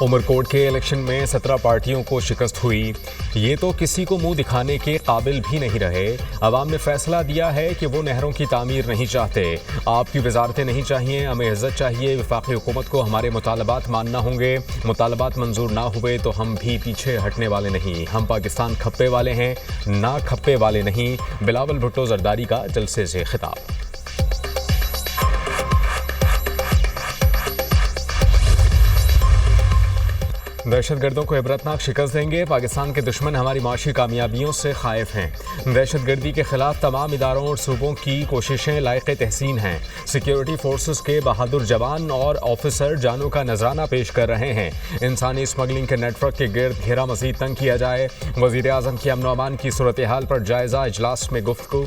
उमरकोट के इलेक्शन में 17 पार्टियों को शिकस्त हुई। ये तो किसी को मुंह दिखाने के काबिल भी नहीं रहे। अवाम ने फैसला दिया है कि वो नहरों की तामीर नहीं चाहते। आपकी वजारतें नहीं चाहिए, हमें इज्जत चाहिए। वफाकी हुकूमत को हमारे मुतालबात मानना होंगे। मुतालबात मंजूर ना हुए तो हम भी पीछे हटने वाले नहीं। हम पाकिस्तान खप्पे वाले हैं, ना खप्पे वाले नहीं। बिलावल भुट्टो जरदारी का जलसे से खिताब। दहशतगर्दों को इबरतनाक शिकस्त देंगे। पाकिस्तान के दुश्मन हमारी माशी कामयाबियों से खाइफ हैं। दहशतगर्दी के खिलाफ तमाम इदारों और सूबों की कोशिशें लायक तहसीन हैं। सिक्योरिटी फोर्सेस के बहादुर जवान और ऑफिसर जानों का नजराना पेश कर रहे हैं। इंसानी स्मगलिंग के नेटवर्क के गिर्द घेरा मजीद तंग किया जाए। वज़ीर आज़म की अमन व अमान की सूरत हाल पर जायजा इजलास में गुफ्तगू।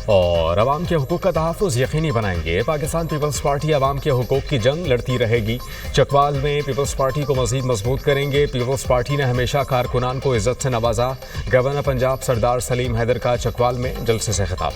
और अवाम के हुकूक का तहफ़्फ़ुज़ यकीनी बनाएंगे। पाकिस्तान पीपल्स पार्टी अवाम के हुकूक की जंग लड़ती रहेगी। चकवाल में पीपल्स पार्टी को मज़ीद मजबूत करेंगे। पीपल्स पार्टी ने हमेशा कारकुनान को इज़्ज़त से नवाजा। गवर्नर पंजाब सरदार सलीम हैदर का चकवाल में जलसे से खिताब।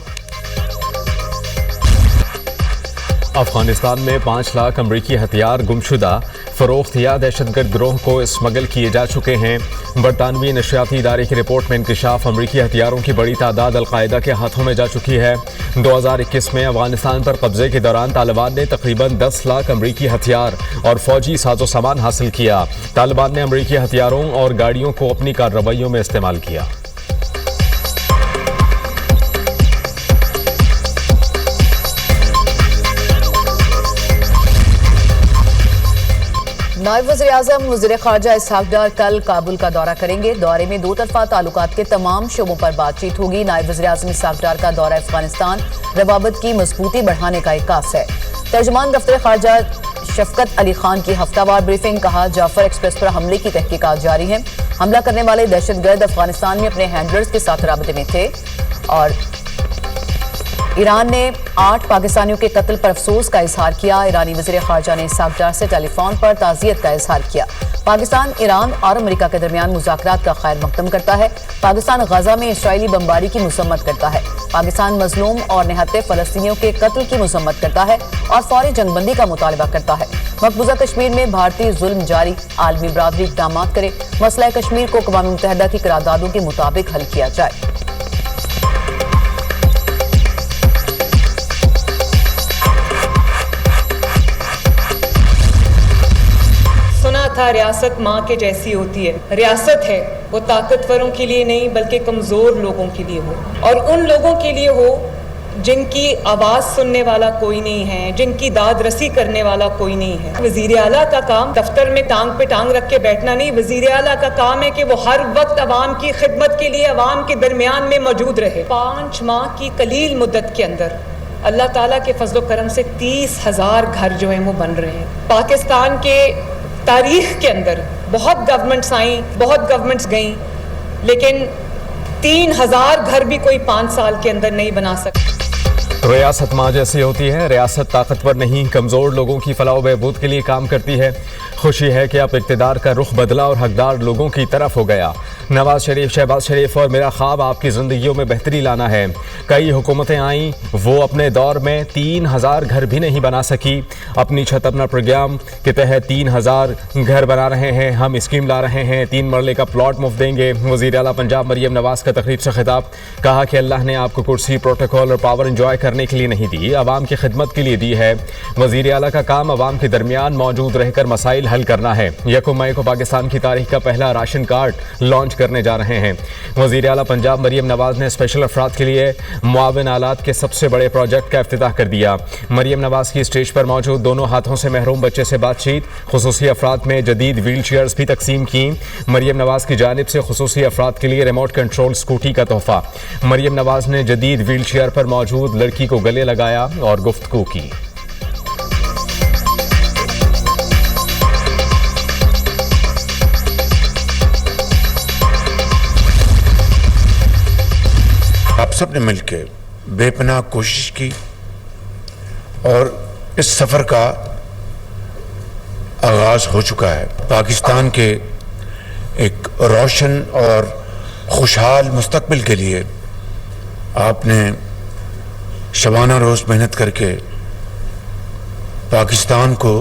अफगानिस्तान में 5 लाख अमरीकी हथियार गुमशुदा, फ़रोख्त या दहशतगर्द गिरोह को स्मगल किए जा चुके हैं। बरतानवी नशियाती इदारे की रिपोर्ट में इंकशाफ अमरीकी हथियारों की बड़ी तादाद अलकायदा के हाथों में जा चुकी है। 2021 में अफगानिस्तान पर कब्जे के दौरान तालिबान ने तकरीबन 10 लाख अमरीकी हथियार और फौजी साजो सामान हासिल किया। तालिबान ने अमरीकी हथियारों और गाड़ियों को अपनी कार्रवाइयों में इस्तेमाल किया। नायब वज़ीर आज़म वज़ीर ख़ारजा इसहाक़ डार कल काबुल का दौरा करेंगे। दौरे में दो तरफ़ा ताल्लुकात के तमाम शोबों पर बातचीत होगी। नायब वज़ीर आज़म इसहाक़ डार का दौरा अफ़गानिस्तान रवाबत की मजबूती बढ़ाने का एक आस है। तर्जुमान दफ्तर ख़ारजा शफ़क़त अली खान की हफ्तावार ब्रीफिंग। कहा, जाफर एक्सप्रेस पर हमले की तहकीकात जारी है। हमला करने वाले दहशतगर्द अफ़गानिस्तान में अपने हैंडलर्स के साथ राबते में थे और ईरान ने 8 पाकिस्तानियों के कत्ल पर अफसोस का इजहार किया। ईरानी वज़ीर ख़ारजा ने इसहाक़ डार से टेलीफोन पर ताज़ियत का इजहार किया। पाकिस्तान, ईरान और अमेरिका के दरमियान मुज़ाकरात का खैर मक़दम करता है। पाकिस्तान गज़ा में इसराइली बमबारी की मज़म्मत करता है। पाकिस्तान मज़लूम और निहत्ते फ़लस्तीनियों के कत्ल की मज़म्मत करता है और फौरी जंगबंदी का मुतालबा करता है। मकबूजा कश्मीर में भारतीय जुल्म जारी, आलमी बरादरी इक़दामात करे। मसला कश्मीर को अक़वाम मुत्तहिदा की करारदादों के मुताबिक हल किया जाए। रियासत माँ के जैसी होती है। रियासत है वो ताकतवरों के लिए नहीं बल्कि कमज़ोर लोगों के लिए हो, और उन लोगों के लिए हो जिनकी आवाज़ सुनने वाला कोई नहीं है, जिनकी दाद रसी करने वाला कोई नहीं है। वज़ीर आला का काम दफ्तर में टांग पे टांग रख के बैठना नहीं। वज़ीर आला का काम है कि वो हर वक्त अवाम की खिदमत के लिए अवाम के दरमियान में मौजूद रहे। 5 माह की कलील मुद्दत के अंदर अल्लाह ताला के फजलो करम से 30,000 घर जो हैं वो बन रहे हैं। पाकिस्तान के तारीख के अंदर बहुत गवर्नमेंट्स आई, बहुत गवर्नमेंट्स गईं, लेकिन 3,000 घर भी कोई 5 साल के अंदर नहीं बना सकती। रियासत माँ जैसी होती है। रियासत ताकतवर नहीं, कमज़ोर लोगों की फलाह व बहबूद के लिए काम करती है। खुशी है कि अब इक़्तिदार का रुख बदला और हकदार लोगों की तरफ हो गया। नवाज शरीफ, शहबाज शरीफ और मेरा ख्वाब आपकी ज़िंदगियों में बेहतरी लाना है। कई हुकूमतें आईं, वो अपने दौर में 3,000 घर भी नहीं बना सकी। अपनी छत अपना प्रोग्राम के तहत 3,000 घर बना रहे हैं। हम स्कीम ला रहे हैं, 3 मरले का प्लॉट मुफ्त देंगे। वज़ीर आला पंजाब मरियम नवाज का तकरीब से खिताब। कहा कि अल्लाह ने आपको कुर्सी, प्रोटोकॉल और पावर इंजॉय करने के लिए नहीं दी, आवाम की खिदमत के लिए दी है। वज़ीर आला का काम आवाम के दरमियान मौजूद रहकर मसाइल हल करना है। 1 मई को पाकिस्तान की तारीख का पहला राशन कार्ड लॉन्च करने जा रहे हैं। वज़ीर आला पंजाब मरियम नवाज ने स्पेशल अफराद के लिए मुआविन आलात के सबसे बड़े प्रोजेक्ट का इफ्तिताह कर दिया। मरियम नवाज की स्टेज पर मौजूद दोनों हाथों से महरूम बच्चे से बातचीत। खुसूसी अफराद में जदीद व्हील चेयर्स भी तकसीम की। मरियम नवाज की जानिब से खुसूसी अफराद के लिए रिमोट कंट्रोल स्कूटी का तोहफा। मरियम नवाज ने जदीद व्हील चेयर पर मौजूद लड़की को गले लगाया और गुफ्तगू की। आप सब ने मिलकर बेपनाह कोशिश की और इस सफर का आगाज हो चुका है। पाकिस्तान के एक रोशन और खुशहाल मुस्तकबिल के लिए आपने शबाना रोज मेहनत करके पाकिस्तान को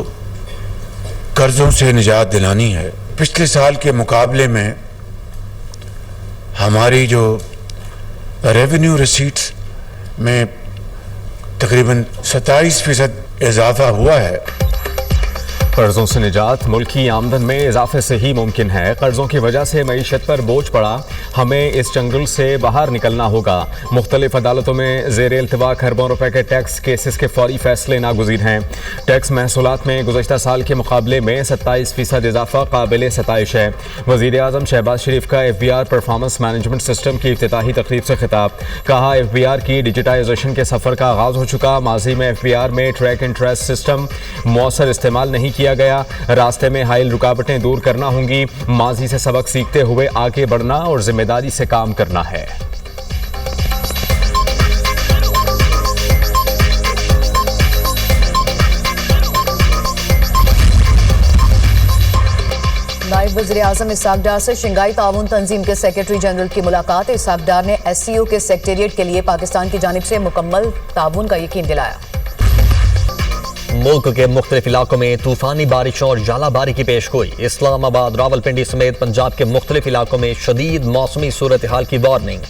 कर्जों से निजात दिलानी है। पिछले साल के मुकाबले में हमारी जो रेवेन्यू रिसीट्स में तकरीबन 27% इजाफा हुआ है। कर्जों से निजात मुल्क की आमदन में इजाफे से ही मुमकिन है। कर्जों की वजह से मईशत पर बोझ पड़ा, हमें इस चंगुल से बाहर निकलना होगा। मुख्तलिफ अदालतों में ज़ेर इल्तवा खरबों रुपए के टैक्स केसेस के फौरी फैसले नागुज़ीर हैं। टैक्स महसूलात में गुज़श्ता साल के मुकाबले में 27% इजाफा काबिल सताइश है। वज़ीर आज़म शहबाज शरीफ का FBR परफॉर्मेंस मैनेजमेंट सिस्टम की इफ्तिताही तकरीब से खिताब। कहा, FBR की डिजिटाइजेशन के सफ़र का आगाज़ हो चुका। माजी में FBR में ट्रैक एंड ट्रेस सिस्टम मौसर इस्तेमाल नहीं किया गया। रास्ते में हाइल रुकावटें दूर करना होंगी। माजी से सबक सीखते हुए आगे बढ़ना और जिम्मेदारी से काम करना है। नायब वज़ीर आज़म इसहाक डार से शंघाई ताउन तंजीम के सेक्रेटरी जनरल की मुलाकात। इसहाक डार ने SCO के सेक्रेटेरिएट के लिए पाकिस्तान की जानिब से मुकम्मल ताउन का यकीन दिलाया। मुल्क के मुख्तलिफ इलाकों में तूफानी बारिशों और जालाबारी की पेशगोई। इस्लामाबाद, रावलपिंडी समेत पंजाब के मुख्तलिफ इलाकों में शदीद मौसमी सूरत हाल की वार्निंग।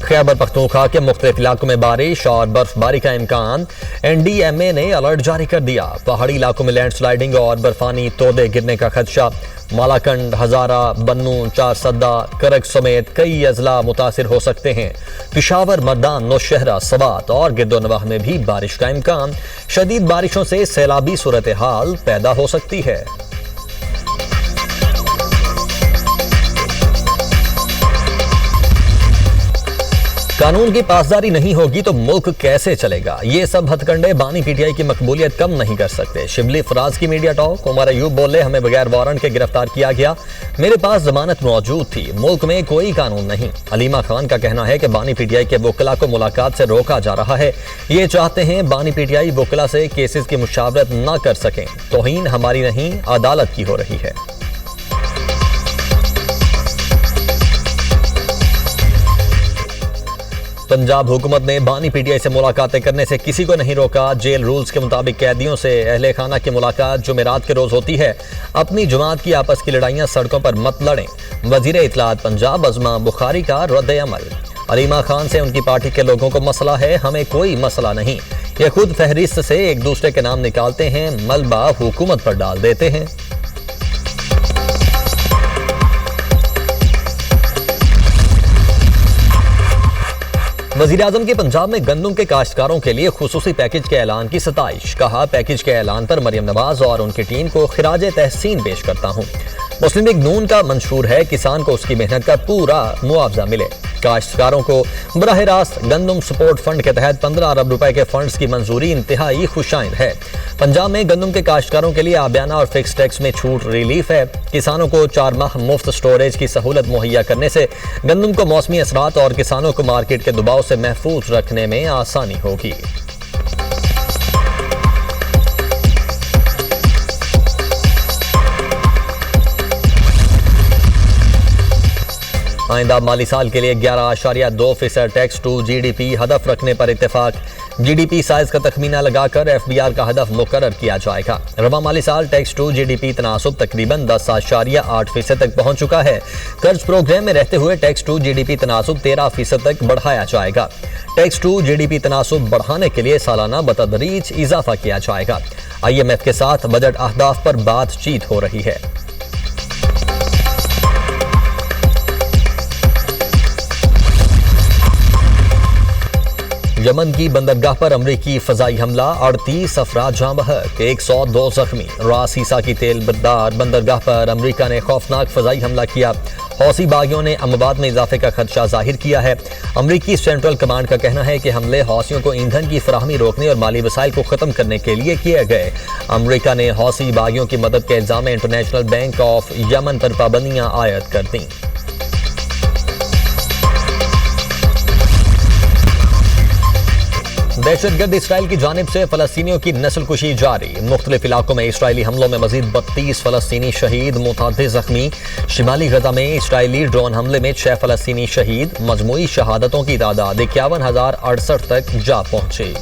खैबर पख्तूनख्वा के मुख्तलिफ इलाकों में बारिश और बर्फबारी का इम्कान। NDMA ने अलर्ट जारी कर दिया। पहाड़ी इलाकों में लैंडस्लाइडिंग और बर्फानी तोदे गिरने का खदशा। मालाकंड, हजारा, बन्नू, चारसद्दा, करक समेत कई अजला मुतासिर हो सकते हैं। पिशावर, मर्दान, नौशहरा, सवात और गिरदोनवाह में भी बारिश का इम्कान। शदीद बारिशों से सैलाबी सूरत हाल पैदा हो सकती है। कानून की पासदारी नहीं होगी तो मुल्क कैसे चलेगा? ये सब हथकंडे बानी PTI की मकबूलियत कम नहीं कर सकते। शिबली फराज की मीडिया टॉक। उमर अयूब बोले, हमें बगैर वारंट के गिरफ्तार किया गया, मेरे पास जमानत मौजूद थी, मुल्क में कोई कानून नहीं। अलीमा खान का कहना है कि बानी PTI के वकला को मुलाकात से रोका जा रहा है। ये चाहते हैं बानी PTI वकला से केसेस की मुशावरत न कर सकें। तौहीन हमारी नहीं, अदालत की हो रही है। पंजाब हुकूमत ने बानी PTI से मुलाकातें करने से किसी को नहीं रोका। जेल रूल्स के मुताबिक कैदियों से अहले खाना की मुलाकात जुमेरात के रोज होती है। अपनी जमात की आपस की लड़ाइयां सड़कों पर मत लड़ें। वजीर इत्तलात पंजाब अज़मा बुखारी का रद्द अमल। अलीमा खान से उनकी पार्टी के लोगों को मसला है, हमें कोई मसला नहीं। ये खुद फहरिस्त से एक दूसरे के नाम निकालते हैं, मलबा हुकूमत पर डाल देते हैं। वज़ीर आज़म के पंजाब में गंदम के काश्तकारों के लिए खुसूसी पैकेज के ऐलान की सताइश। कहा, पैकेज के ऐलान पर मरियम नवाज और उनकी टीम को खिराज तहसीन पेश करता हूँ। मुस्लिम लीग नून का मंशूर है किसान को उसकी मेहनत का पूरा मुआवजा मिले। काश्तकारों को बराह रास्त गंदम सपोर्ट फंड के तहत 15 अरब रुपए के फंड्स की मंजूरी इंतहाई खुशाइंद है। पंजाब में गंदम के काश्तकारों के लिए आबियाना और फिक्स टैक्स में छूट रिलीफ है। किसानों को 4 माह मुफ्त स्टोरेज की सहूलत मुहैया करने से गंदम को मौसमी असरात और किसानों को मार्केट के दबाव से महफूज रखने में आसानी होगी। आइंदा माली साल के लिए 11.2% टैक्स टू GDP हदफ रखने पर इत्तेफाक। GDP साइज का तखमीना लगाकर FBR का हदफ मुकर्रर किया जाएगा। रवा माली साल टैक्स टू GDP तनासुब तकरीबन 10.8% तक पहुंच चुका है। कर्ज प्रोग्राम में रहते हुए टैक्स टू GDP तनासुब 13% तक बढ़ाया जाएगा। टैक्स टू GDP तनासुब बढ़ाने के लिए सालाना बतदरीज इजाफा किया जाएगा। IMF के साथ बजट अहदाफ पर बातचीत हो रही है। यमन की बंदरगाह पर अमरीकी फजाई हमला, 38 अफराद जाँ बहक, 102 जख्मी। रास ईसा की तेल बरदार बंदरगाह पर अमरीका ने खौफनाक फजाई हमला किया। हौसी बागियों ने अमवात में इजाफे का खदशा जाहिर किया है। अमरीकी सेंट्रल कमांड का कहना है कि हमले हौसियों को ईंधन की फराहमी रोकने और माली वसाइल को खत्म करने के लिए किए गए। अमरीका ने हौसी बागियों की मदद के इल्जाम में इंटरनेशनल बैंक ऑफ यमन पर पाबंदियां आयद कर दी। दहशतगर्द इसराइल की जानिब से फलस्तीनियों की नस्लकुशी जारी। मुख्तलिफ इलाकों में इसराइली हमलों में मजीद 32 फलस्तीनी शहीद, मुतादिद जख्मी। शिमाली गजा में इसराइली ड्रोन हमले में 6 फलस्तीनी शहीद। मजमूई शहादतों की तादाद 51,068 तक जा पहुंची।